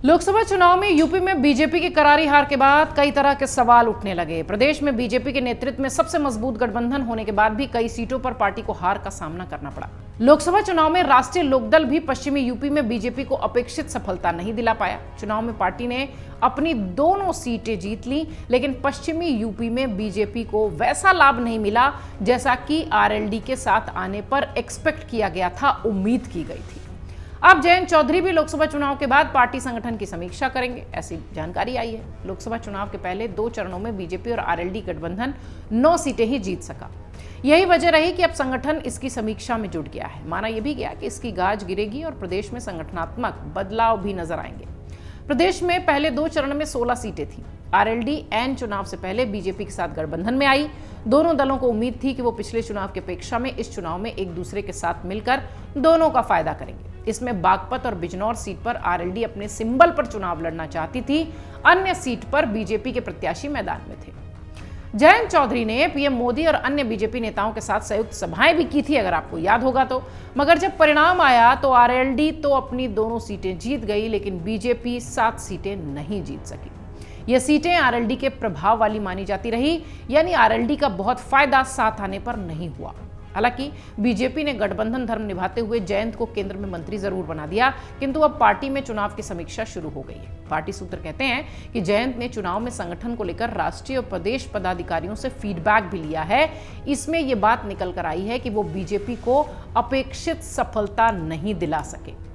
लोकसभा चुनाव में यूपी में बीजेपी की करारी हार के बाद कई तरह के सवाल उठने लगे। प्रदेश में बीजेपी के नेतृत्व में सबसे मजबूत गठबंधन होने के बाद भी कई सीटों पर पार्टी को हार का सामना करना पड़ा। लोकसभा चुनाव में राष्ट्रीय लोकदल भी पश्चिमी यूपी में बीजेपी को अपेक्षित सफलता नहीं दिला पाया। चुनाव में पार्टी ने अपनी दोनों सीटें जीत ली, लेकिन पश्चिमी यूपी में बीजेपी को वैसा लाभ नहीं मिला जैसा कि आरएलडी के साथ आने पर एक्सपेक्ट किया गया था, उम्मीद की गई थी। अब जयंत चौधरी भी लोकसभा चुनाव के बाद पार्टी संगठन की समीक्षा करेंगे, ऐसी जानकारी आई है। लोकसभा चुनाव के पहले 2 चरणों में बीजेपी और आरएलडी गठबंधन 9 सीटें ही जीत सका। यही वजह रही कि अब संगठन इसकी समीक्षा में जुट गया है। माना यह भी गया कि इसकी गाज गिरेगी और प्रदेश में संगठनात्मक बदलाव भी नजर आएंगे। प्रदेश में पहले 2 चरण में 16 सीटें थी। आरएलडी एन चुनाव से पहले बीजेपी के साथ गठबंधन में आई। दोनों दलों को उम्मीद थी कि वो पिछले चुनाव की अपेक्षा में इस चुनाव में एक दूसरे के साथ मिलकर दोनों का फायदा करेंगे। इसमें बागपत और बिजनौर सीट पर आरएलडी अपने सिंबल पर चुनाव लड़ना चाहती थी, अन्य सीट पर बीजेपी के प्रत्याशी मैदान में थे। जयंत चौधरी ने पीएम मोदी और अन्य बीजेपी नेताओं के साथ संयुक्त सभाएं भी की थी, अगर आपको याद होगा तो। मगर जब परिणाम आया तो आरएलडी तो अपनी दोनों सीटें जीत गई, लेकिन बीजेपी 7 सीटें नहीं जीत सकी। ये सीटें आरएलडी के प्रभाव वाली मानी जाती रही, यानी आरएलडी का बहुत फायदा साथ आने पर नहीं हुआ। हालांकि बीजेपी ने गठबंधन धर्म निभाते हुए जयंत को केंद्र में मंत्री जरूर बना दिया, किंतु अब पार्टी में चुनाव की समीक्षा शुरू हो गई है। पार्टी सूत्र कहते हैं कि जयंत ने चुनाव में संगठन को लेकर राष्ट्रीय और प्रदेश पदाधिकारियों से फीडबैक भी लिया है। इसमें यह बात निकल कर आई है कि वो बीजेपी को अपेक्षित सफलता नहीं दिला सके।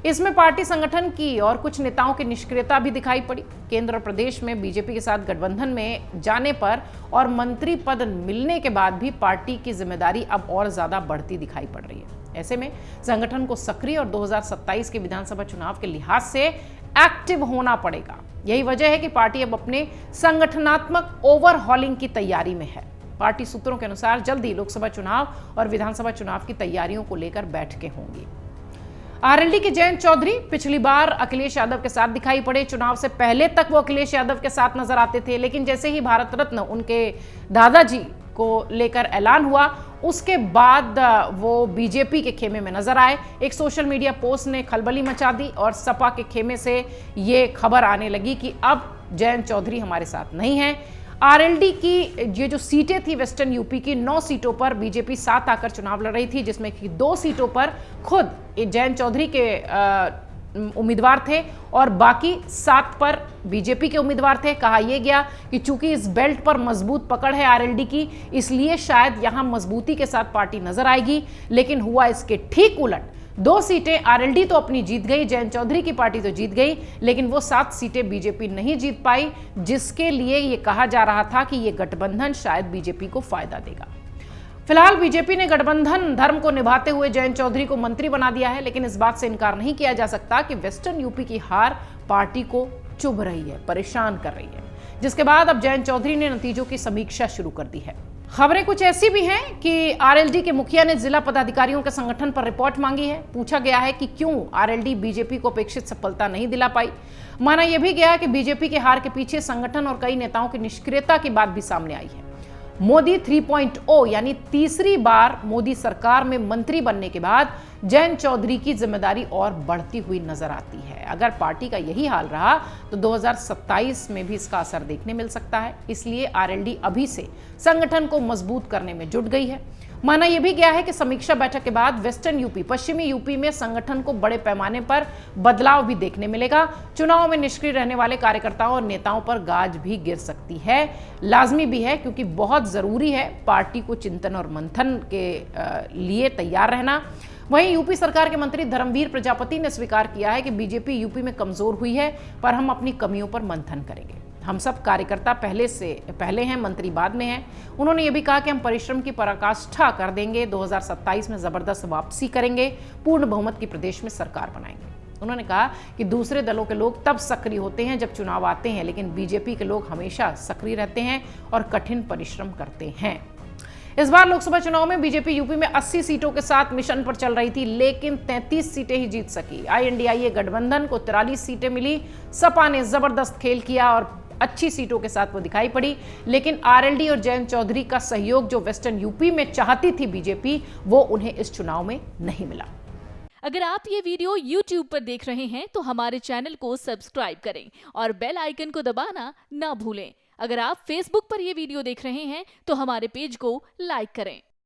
इसमें पार्टी संगठन की और कुछ नेताओं की निष्क्रियता भी दिखाई पड़ी। केंद्र और प्रदेश में बीजेपी के साथ गठबंधन में जाने पर और मंत्री पद मिलने के बाद भी पार्टी की जिम्मेदारी अब और ज्यादा बढ़ती दिखाई पड़ रही है। ऐसे में संगठन को सक्रिय और 2027 के विधानसभा चुनाव के लिहाज से एक्टिव होना पड़ेगा। यही वजह है कि पार्टी अब अपने संगठनात्मक ओवरहॉलिंग की तैयारी में है। पार्टी सूत्रों के अनुसार जल्द ही लोकसभा चुनाव और विधानसभा चुनाव की तैयारियों को लेकर बैठकें होंगी। आरएलडी के जयंत चौधरी पिछली बार अखिलेश यादव के साथ दिखाई पड़े। चुनाव से पहले तक वो अखिलेश यादव के साथ नजर आते थे, लेकिन जैसे ही भारत रत्न उनके दादाजी को लेकर ऐलान हुआ, उसके बाद वो बीजेपी के खेमे में नजर आए। एक सोशल मीडिया पोस्ट ने खलबली मचा दी और सपा के खेमे से ये खबर आने लगी कि अब जयंत चौधरी हमारे साथ नहीं है। आरएलडी की ये जो सीटें थी वेस्टर्न यूपी की, 9 सीटों पर बीजेपी साथ आकर चुनाव लड़ रही थी, जिसमें कि 2 सीटों पर खुद जयंत चौधरी के उम्मीदवार थे और बाकी 7 पर बीजेपी के उम्मीदवार थे। कहा यह गया कि चूंकि इस बेल्ट पर मजबूत पकड़ है आरएलडी की, इसलिए शायद यहां मजबूती के साथ पार्टी नजर आएगी, लेकिन हुआ इसके ठीक उलट। 2 सीटें आरएलडी तो अपनी जीत गई, जयंत चौधरी की पार्टी तो जीत गई, लेकिन वो 7 सीटें बीजेपी नहीं जीत पाई, जिसके लिए ये कहा जा रहा था कि ये गठबंधन शायद बीजेपी को फायदा देगा। फिलहाल बीजेपी ने गठबंधन धर्म को निभाते हुए जयंत चौधरी को मंत्री बना दिया है, लेकिन इस बात से इनकार नहीं किया जा सकता कि वेस्टर्न यूपी की हार पार्टी को चुभ रही है, परेशान कर रही है, जिसके बाद अब जयंत चौधरी ने नतीजों की समीक्षा शुरू कर दी है। खबरें कुछ ऐसी भी हैं कि आरएलडी के मुखिया ने जिला पदाधिकारियों के संगठन पर रिपोर्ट मांगी है। पूछा गया है कि क्यों आरएलडी बीजेपी को अपेक्षित सफलता नहीं दिला पाई। माना यह भी गया कि बीजेपी के हार के पीछे संगठन और कई नेताओं की निष्क्रियता की बात भी सामने आई है। मोदी 3.0 यानी तीसरी बार मोदी सरकार में मंत्री बनने के बाद जयंत चौधरी की जिम्मेदारी और बढ़ती हुई नजर आती है। अगर पार्टी का यही हाल रहा तो 2027 में भी इसका असर देखने मिल सकता है। इसलिए आरएलडी अभी से संगठन को मजबूत करने में जुट गई है। माना यह भी गया है कि समीक्षा बैठक के बाद वेस्टर्न यूपी, पश्चिमी यूपी में संगठन को बड़े पैमाने पर बदलाव भी देखने मिलेगा। चुनाव में निष्क्रिय रहने वाले कार्यकर्ताओं और नेताओं पर गाज भी गिर सकती है। लाजमी भी है, क्योंकि बहुत जरूरी है पार्टी को चिंतन और मंथन के लिए तैयार रहना। वहीं यूपी सरकार के मंत्री धर्मवीर प्रजापति ने स्वीकार किया है कि बीजेपी यूपी में कमजोर हुई है, पर हम अपनी कमियों पर मंथन करेंगे। हम सब कार्यकर्ता पहले हैं, मंत्री बाद में हैं। उन्होंने ये भी कहा कि हम परिश्रम की पराकाष्ठा कर देंगे, 2027 में जबरदस्त वापसी करेंगे, पूर्ण बहुमत की प्रदेश में सरकार बनाएंगे। उन्होंने कहा कि दूसरे दलों के लोग तब सक्रिय होते हैं जब चुनाव आते हैं, लेकिन बीजेपी के लोग हमेशा सक्रिय रहते हैं और कठिन परिश्रम करते हैं। इस बार लोकसभा चुनाव में बीजेपी यूपी में 80 सीटों के साथ मिशन पर चल रही थी, लेकिन 33 सीटें ही जीत सकी। आईएनडीआईए गठबंधन को 43 सीटें मिली। सपा ने जबरदस्त खेल किया और अच्छी सीटों के साथ वो दिखाई पड़ी, लेकिन आरएलडी और जयंत चौधरी का सहयोग जो वेस्टर्न यूपी में चाहती थी बीजेपी, वो उन्हें इस चुनाव में नहीं मिला। अगर आप ये वीडियो YouTube पर देख रहे हैं तो हमारे चैनल को सब्सक्राइब करें और बेल आइकन को दबाना ना भूलें। अगर आप Facebook पर ये वीडियो देख रहे हैं तो हमारे पेज को लाइक करें।